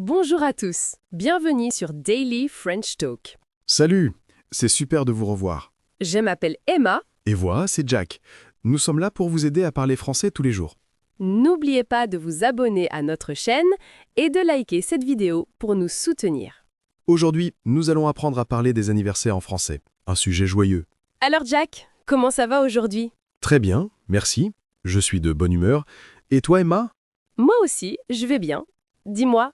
Bonjour à tous, bienvenue sur Daily French Talk. Salut, c'est super de vous revoir. Je m'appelle Emma. Et voilà, c'est Jack. Nous sommes là pour vous aider à parler français tous les jours. N'oubliez pas de vous abonner à notre chaîne et de liker cette vidéo pour nous soutenir. Aujourd'hui, nous allons apprendre à parler des anniversaires en français. Un sujet joyeux. Alors Jack, comment ça va aujourd'hui? Très bien, merci. Je suis de bonne humeur. Et toi, Emma? Moi aussi, je vais bien. Dis-moi,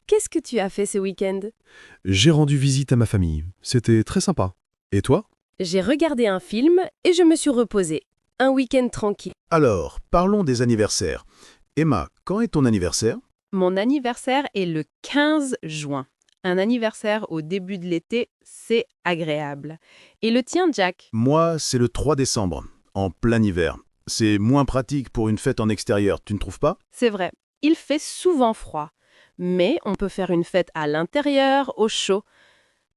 qu'est-ce que tu as fait ce week-end? J'ai rendu visite à ma famille. C'était très sympa. Et toi? J'ai regardé un film et je me suis reposée. Un week-end tranquille. Alors, parlons des anniversaires. Emma, quand est ton anniversaire? Mon anniversaire est le 15 juin. Un anniversaire au début de l'été, c'est agréable. Et le tien, Jack? Moi, c'est le 3 décembre, en plein hiver. C'est moins pratique pour une fête en extérieur, tu ne trouves pas? C'est vrai, il fait souvent froid. Mais on peut faire une fête à l'intérieur, au chaud.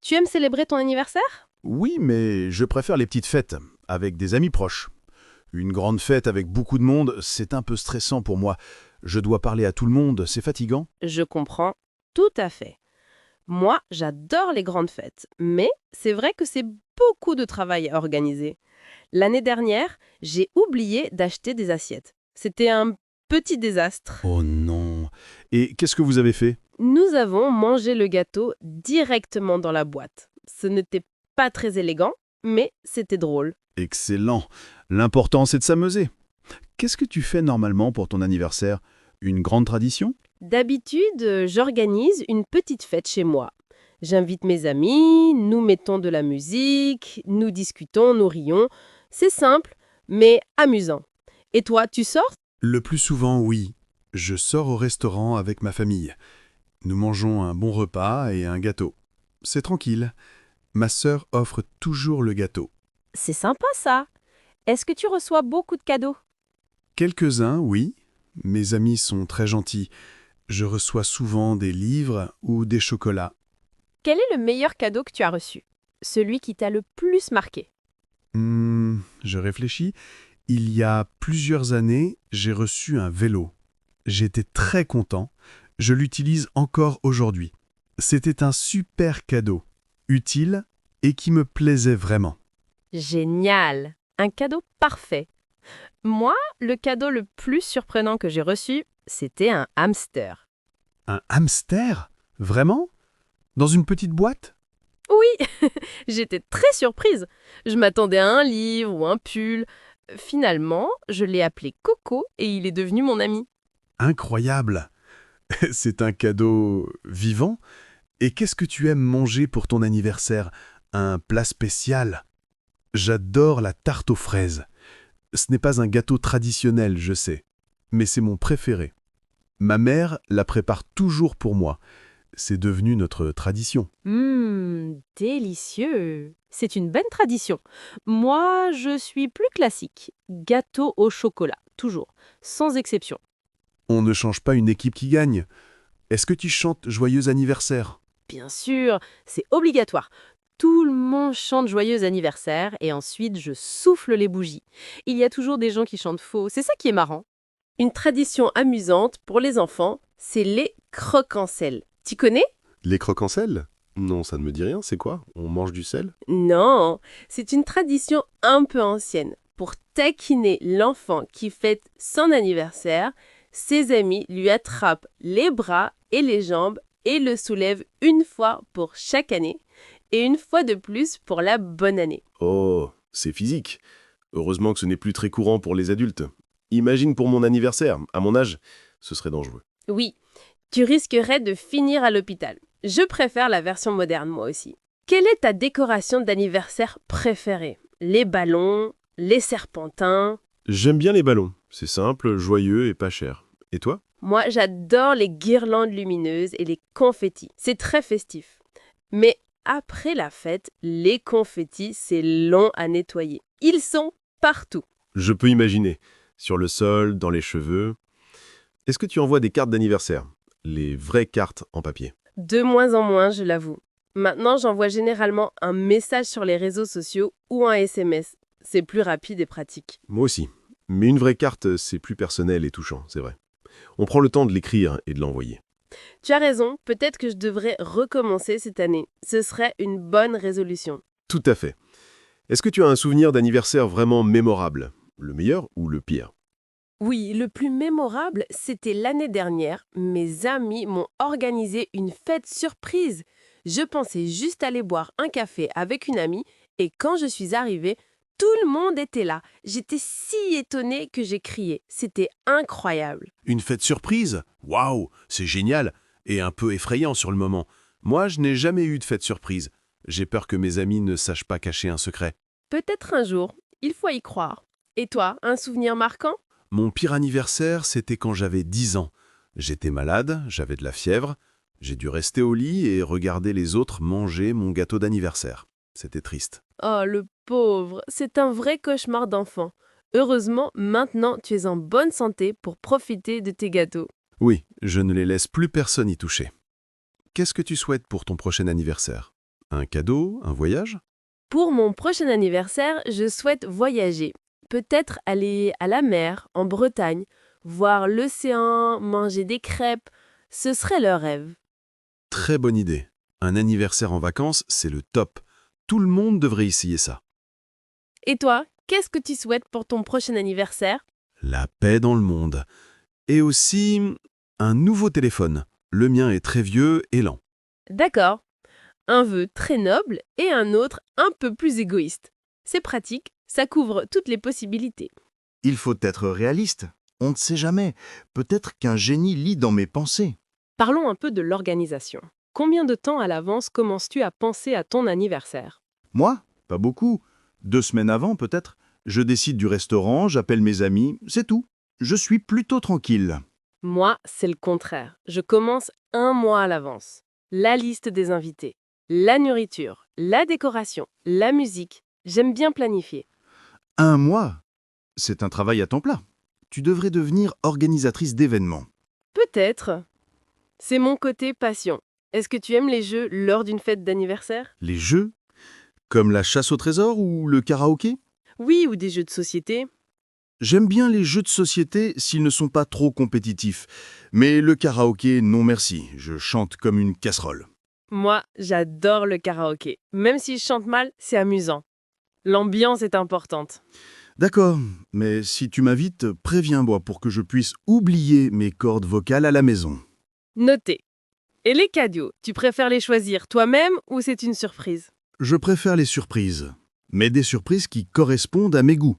Tu aimes célébrer ton anniversaire? Oui, mais je préfère les petites fêtes, avec des amis proches. Une grande fête avec beaucoup de monde, c'est un peu stressant pour moi. Je dois parler à tout le monde, c'est fatigant. Je comprends tout à fait. Moi, j'adore les grandes fêtes, mais c'est vrai que c'est beaucoup de travail à organiser. L'année dernière, j'ai oublié d'acheter des assiettes. C'était un petit désastre. Oh non. Et qu'est-ce que vous avez fait? Nous avons mangé le gâteau directement dans la boîte. Ce n'était pas très élégant, mais c'était drôle. Excellent. L'important, c'est de s'amuser. Qu'est-ce que tu fais normalement pour ton anniversaire? Une grande tradition? D'habitude, j'organise une petite fête chez moi. J'invite mes amis, nous mettons de la musique, nous discutons, nous rions. C'est simple, mais amusant. Et toi, tu sors? Le plus souvent, oui. Je sors au restaurant avec ma famille. Nous mangeons un bon repas et un gâteau. C'est tranquille. Ma sœur offre toujours le gâteau. C'est sympa ça. Est-ce que tu reçois beaucoup de cadeaux? Quelques-uns, oui. Mes amis sont très gentils. Je reçois souvent des livres ou des chocolats. Quel est le meilleur cadeau que tu as reçu? Celui qui t'a le plus marqué? Je réfléchis. Il y a plusieurs années, j'ai reçu un vélo. J'étais très content. Je l'utilise encore aujourd'hui. C'était un super cadeau, utile et qui me plaisait vraiment. Génial! Un cadeau parfait. Moi, le cadeau le plus surprenant que j'ai reçu, c'était un hamster. Un hamster? Vraiment? Dans une petite boîte? Oui, j'étais très surprise. Je m'attendais à un livre ou un pull. Finalement, je l'ai appelé Coco et il est devenu mon ami. Incroyable! C'est un cadeau vivant? Et qu'est-ce que tu aimes manger pour ton anniversaire? Un plat spécial? J'adore la tarte aux fraises. Ce n'est pas un gâteau traditionnel, je sais, mais c'est mon préféré. Ma mère la prépare toujours pour moi. C'est devenu notre tradition. Délicieux. C'est une bonne tradition. Moi, je suis plus classique. Gâteau au chocolat, toujours, sans exception. On ne change pas une équipe qui gagne. Est-ce que tu chantes Joyeux anniversaire? Bien sûr, c'est obligatoire. Tout le monde chante joyeux anniversaire et ensuite je souffle les bougies. Il y a toujours des gens qui chantent faux, c'est ça qui est marrant. Une tradition amusante pour les enfants, c'est les croque-en-sel. Tu connais? Les croque-en-sel? Non, ça ne me dit rien, c'est quoi? On mange du sel? Non, c'est une tradition un peu ancienne. Pour taquiner l'enfant qui fête son anniversaire, ses amis lui attrapent les bras et les jambes et le soulèvent une fois pour chaque année et une fois de plus pour la bonne année. Oh, c'est physique. Heureusement que ce n'est plus très courant pour les adultes. Imagine pour mon anniversaire, à mon âge, ce serait dangereux. Oui, tu risquerais de finir à l'hôpital. Je préfère la version moderne, moi aussi. Quelle est ta décoration d'anniversaire préférée? Les ballons, les serpentins? J'aime bien les ballons. C'est simple, joyeux et pas cher. Et toi? Moi, j'adore les guirlandes lumineuses et les confettis. C'est très festif. Mais après la fête, les confettis, c'est long à nettoyer. Ils sont partout. Je peux imaginer. Sur le sol, dans les cheveux. Est-ce que tu envoies des cartes d'anniversaire? Les vraies cartes en papier. De moins en moins, je l'avoue. Maintenant, j'envoie généralement un message sur les réseaux sociaux ou un SMS. C'est plus rapide et pratique. Moi aussi. Mais une vraie carte, c'est plus personnel et touchant, c'est vrai. On prend le temps de l'écrire et de l'envoyer. Tu as raison, peut-être que je devrais recommencer cette année. Ce serait une bonne résolution. Tout à fait. Est-ce que tu as un souvenir d'anniversaire vraiment mémorable? Le meilleur ou le pire? Oui, le plus mémorable, c'était l'année dernière. Mes amis m'ont organisé une fête surprise. Je pensais juste aller boire un café avec une amie et quand je suis arrivée, tout le monde était là. J'étais si étonnée que j'ai crié. C'était incroyable. Une fête surprise? Waouh, c'est génial et un peu effrayant sur le moment. Moi, je n'ai jamais eu de fête surprise. J'ai peur que mes amis ne sachent pas cacher un secret. Peut-être un jour, il faut y croire. Et toi, un souvenir marquant? Mon pire anniversaire, c'était quand j'avais 10 ans. J'étais malade, j'avais de la fièvre. J'ai dû rester au lit et regarder les autres manger mon gâteau d'anniversaire. C'était triste. Oh, le pauvre, c'est un vrai cauchemar d'enfant. Heureusement, maintenant, tu es en bonne santé pour profiter de tes gâteaux. Oui, je ne les laisse plus personne y toucher. Qu'est-ce que tu souhaites pour ton prochain anniversaire? Un cadeau? Un voyage? Pour mon prochain anniversaire, je souhaite voyager. Peut-être aller à la mer, en Bretagne, voir l'océan, manger des crêpes. Ce serait le rêve. Très bonne idée. Un anniversaire en vacances, c'est le top. Tout le monde devrait essayer ça. Et toi, qu'est-ce que tu souhaites pour ton prochain anniversaire? La paix dans le monde. Et aussi, un nouveau téléphone. Le mien est très vieux et lent. D'accord. Un vœu très noble et un autre un peu plus égoïste. C'est pratique, ça couvre toutes les possibilités. Il faut être réaliste. On ne sait jamais. Peut-être qu'un génie lit dans mes pensées. Parlons un peu de l'organisation. Combien de temps à l'avance commences-tu à penser à ton anniversaire? Moi? Pas beaucoup. 2 semaines avant, peut-être. Je décide du restaurant, j'appelle mes amis, c'est tout. Je suis plutôt tranquille. Moi, c'est le contraire. Je commence 1 mois à l'avance. La liste des invités, la nourriture, la décoration, la musique. J'aime bien planifier. 1 mois? C'est un travail à temps plein. Tu devrais devenir organisatrice d'événements. Peut-être. C'est mon côté passion. Est-ce que tu aimes les jeux lors d'une fête d'anniversaire? Les jeux? Comme la chasse au trésor ou le karaoké? Oui, ou des jeux de société. J'aime bien les jeux de société s'ils ne sont pas trop compétitifs. Mais le karaoké, non merci. Je chante comme une casserole. Moi, j'adore le karaoké. Même si je chante mal, c'est amusant. L'ambiance est importante. D'accord, mais si tu m'invites, préviens-moi pour que je puisse oublier mes cordes vocales à la maison. Noté. Et les cadeaux, tu préfères les choisir toi-même ou c'est une surprise? Je préfère les surprises, mais des surprises qui correspondent à mes goûts.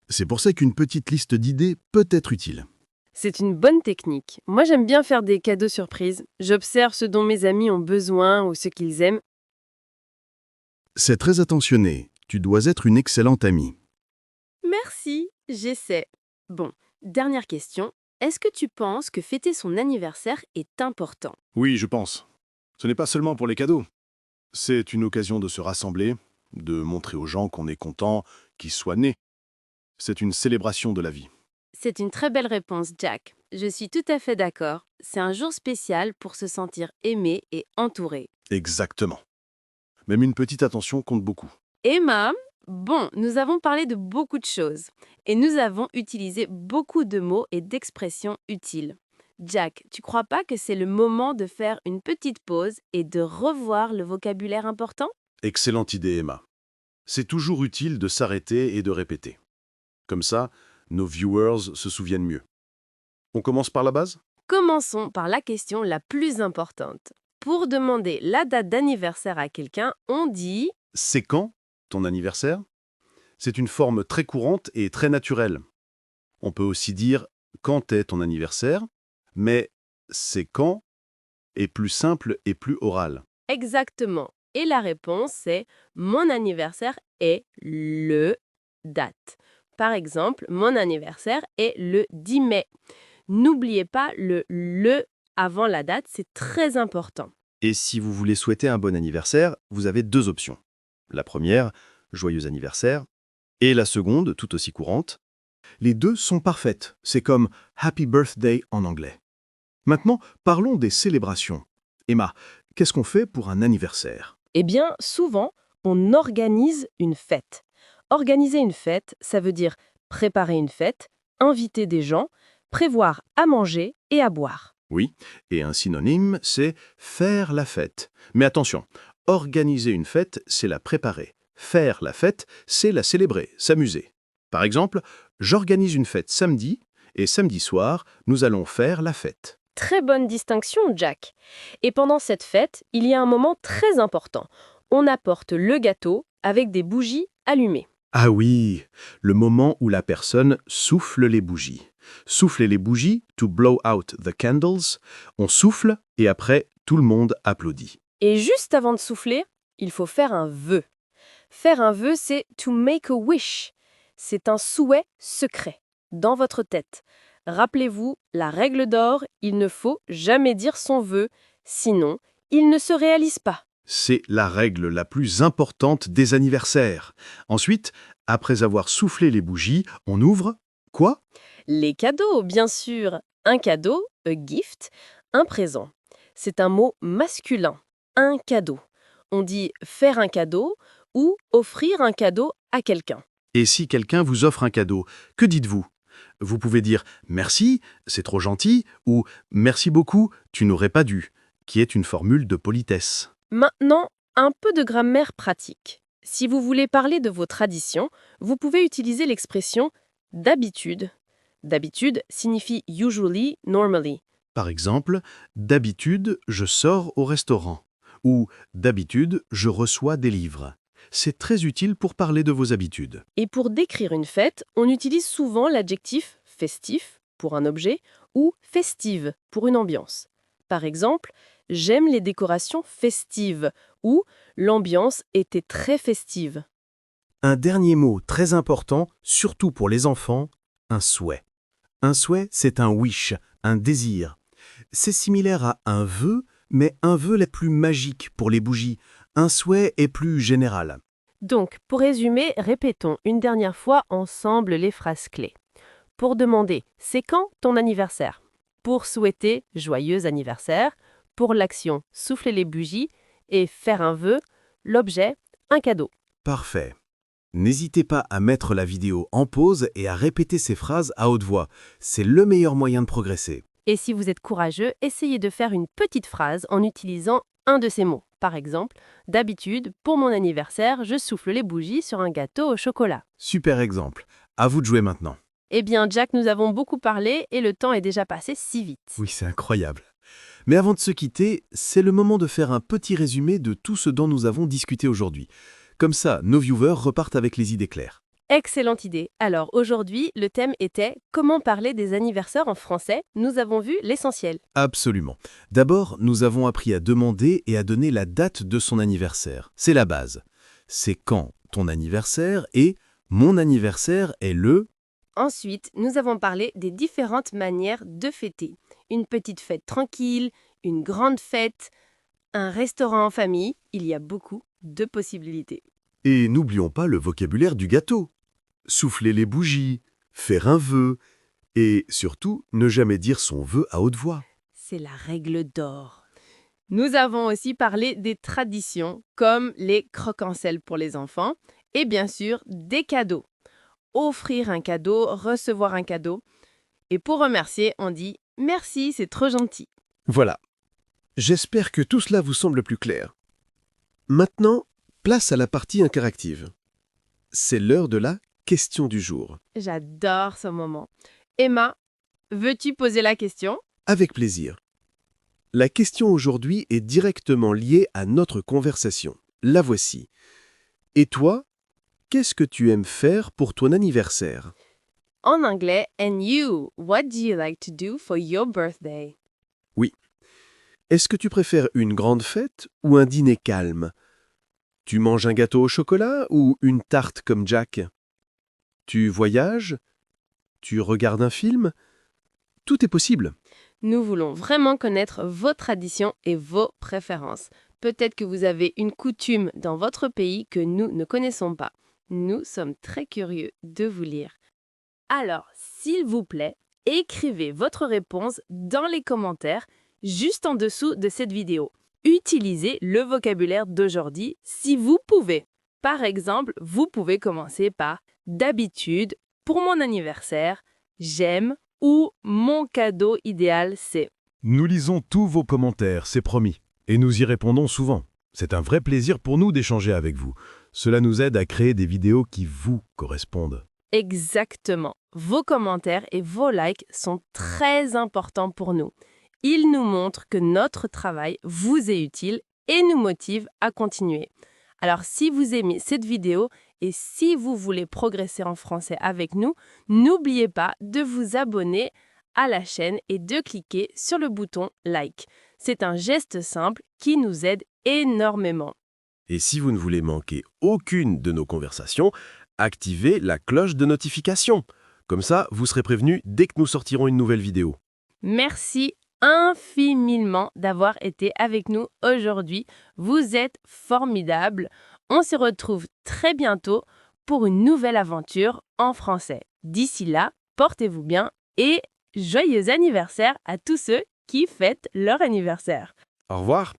C'est pour ça qu'une petite liste d'idées peut être utile. C'est une bonne technique. Moi, j'aime bien faire des cadeaux surprises. J'observe ce dont mes amis ont besoin ou ce qu'ils aiment. C'est très attentionné. Tu dois être une excellente amie. Merci, j'essaie. Bon, dernière question. Est-ce que tu penses que fêter son anniversaire est important? Oui, je pense. Ce n'est pas seulement pour les cadeaux. C'est une occasion de se rassembler, de montrer aux gens qu'on est content qu'ils soient nés. C'est une célébration de la vie. C'est une très belle réponse, Jack. Je suis tout à fait d'accord. C'est un jour spécial pour se sentir aimé et entouré. Exactement. Même une petite attention compte beaucoup. Emma, bon, nous avons parlé de beaucoup de choses et nous avons utilisé beaucoup de mots et d'expressions utiles. Jack, tu crois pas que c'est le moment de faire une petite pause et de revoir le vocabulaire important? Excellente idée, Emma. C'est toujours utile de s'arrêter et de répéter. Comme ça, nos viewers se souviennent mieux. On commence par la base? Commençons par la question la plus importante. Pour demander la date d'anniversaire à quelqu'un, on dit C'est quand ton anniversaire? C'est une forme très courante et très naturelle. On peut aussi dire quand est ton anniversaire, mais c'est quand est plus simple et plus oral. exactement. Et la réponse est mon anniversaire est le date. Par exemple, mon anniversaire est le 10 mai. N'oubliez pas le avant la date, c'est très important. Et si vous voulez souhaiter un bon anniversaire, vous avez 2 options. La première, joyeux anniversaire, et la seconde, tout aussi courante. Les deux sont parfaites. C'est comme Happy Birthday en anglais. Maintenant, parlons des célébrations. Emma, qu'est-ce qu'on fait pour un anniversaire? Eh bien, souvent, on organise une fête. Organiser une fête, ça veut dire préparer une fête, inviter des gens, prévoir à manger et à boire. Oui, et un synonyme, c'est faire la fête. Mais attention, organiser une fête, c'est la préparer. Faire la fête, c'est la célébrer, s'amuser. Par exemple, j'organise une fête samedi, et samedi soir, nous allons faire la fête. Très bonne distinction, Jack. Et pendant cette fête, il y a un moment très important. On apporte le gâteau avec des bougies allumées. Ah oui, le moment où la personne souffle les bougies. Souffler les bougies, to blow out the candles, on souffle et après, tout le monde applaudit. Et juste avant de souffler, il faut faire un vœu. Faire un vœu, c'est to make a wish. C'est un souhait secret, dans votre tête. Rappelez-vous, la règle d'or, il ne faut jamais dire son vœu, sinon, il ne se réalise pas. C'est la règle la plus importante des anniversaires. Ensuite, après avoir soufflé les bougies, on ouvre quoi? Les cadeaux, bien sûr. Un cadeau, a gift, un présent. C'est un mot masculin, un cadeau. On dit faire un cadeau ou offrir un cadeau à quelqu'un. Et si quelqu'un vous offre un cadeau, que dites-vous? Vous pouvez dire « merci, c'est trop gentil » ou « merci beaucoup, tu n'aurais pas dû », qui est une formule de politesse. Maintenant, un peu de grammaire pratique. Si vous voulez parler de vos traditions, vous pouvez utiliser l'expression « d'habitude ». D'habitude signifie usually, normally. Par exemple, « d'habitude, je sors au restaurant » ou « d'habitude, je reçois des livres ». C'est très utile pour parler de vos habitudes. Et pour décrire une fête, on utilise souvent l'adjectif festif pour un objet ou festive pour une ambiance. Par exemple, j'aime les décorations festives ou l'ambiance était très festive. Un dernier mot très important, surtout pour les enfants, un souhait. Un souhait, c'est un wish, un désir. C'est similaire à un vœu, mais un vœu est plus magique pour les bougies. Un souhait est plus général. Donc, pour résumer, répétons une dernière fois ensemble les phrases clés. Pour demander « c'est quand ton anniversaire ?» Pour souhaiter « joyeux anniversaire ?» Pour l'action « souffler les bougies » et « faire un vœu » L'objet « un cadeau ». Parfait. N'hésitez pas à mettre la vidéo en pause et à répéter ces phrases à haute voix. C'est le meilleur moyen de progresser. Et si vous êtes courageux, essayez de faire une petite phrase en utilisant un de ces mots. Par exemple, d'habitude, pour mon anniversaire, je souffle les bougies sur un gâteau au chocolat. Super exemple. À vous de jouer maintenant. Eh bien, Jack, nous avons beaucoup parlé et le temps est déjà passé si vite. Oui, c'est incroyable. Mais avant de se quitter, c'est le moment de faire un petit résumé de tout ce dont nous avons discuté aujourd'hui. Comme ça, nos viewers repartent avec les idées claires. Excellente idée. Alors aujourd'hui, le thème était « Comment parler des anniversaires en français ?» Nous avons vu l'essentiel. Absolument. D'abord, nous avons appris à demander et à donner la date de son anniversaire. C'est la base. C'est quand ton anniversaire et mon anniversaire est le... Ensuite, nous avons parlé des différentes manières de fêter. Une petite fête tranquille, une grande fête, un restaurant en famille. Il y a beaucoup de possibilités. Et n'oublions pas le vocabulaire du gâteau. Souffler les bougies, faire un vœu, et surtout, ne jamais dire son vœu à haute voix. C'est la règle d'or. Nous avons aussi parlé des traditions, comme les croque-en-sel pour les enfants, et bien sûr, des cadeaux. Offrir un cadeau, recevoir un cadeau. Et pour remercier, on dit « Merci, c'est trop gentil ». Voilà. J'espère que tout cela vous semble plus clair. Maintenant, place à la partie interactive. C'est l'heure de la question du jour. J'adore ce moment. Emma, veux-tu poser la question? Avec plaisir. La question aujourd'hui est directement liée à notre conversation. La voici. Et toi, qu'est-ce que tu aimes faire pour ton anniversaire? En anglais, and you, what do you like to do for your birthday? Oui. Est-ce que tu préfères une grande fête ou un dîner calme? Tu manges un gâteau au chocolat ou une tarte comme Jack? Tu voyages? Tu regardes un film? Tout est possible. Nous voulons vraiment connaître vos traditions et vos préférences. Peut-être que vous avez une coutume dans votre pays que nous ne connaissons pas. Nous sommes très curieux de vous lire. Alors, s'il vous plaît, écrivez votre réponse dans les commentaires juste en dessous de cette vidéo. Utilisez le vocabulaire d'aujourd'hui si vous pouvez. Par exemple, vous pouvez commencer par « d'habitude, pour mon anniversaire, j'aime » ou « mon cadeau idéal c'est ». Nous lisons tous vos commentaires, c'est promis. Et nous y répondons souvent. C'est un vrai plaisir pour nous d'échanger avec vous. Cela nous aide à créer des vidéos qui vous correspondent. Exactement. Vos commentaires et vos likes sont très importants pour nous. Ils nous montrent que notre travail vous est utile et nous motive à continuer. Alors si vous aimez cette vidéo et si vous voulez progresser en français avec nous, n'oubliez pas de vous abonner à la chaîne et de cliquer sur le bouton like. C'est un geste simple qui nous aide énormément. Et si vous ne voulez manquer aucune de nos conversations, activez la cloche de notification. Comme ça, vous serez prévenu dès que nous sortirons une nouvelle vidéo. Merci infiniment d'avoir été avec nous aujourd'hui. Vous êtes formidables. On se retrouve très bientôt pour une nouvelle aventure en français. D'ici là, portez-vous bien et joyeux anniversaire à tous ceux qui fêtent leur anniversaire. Au revoir.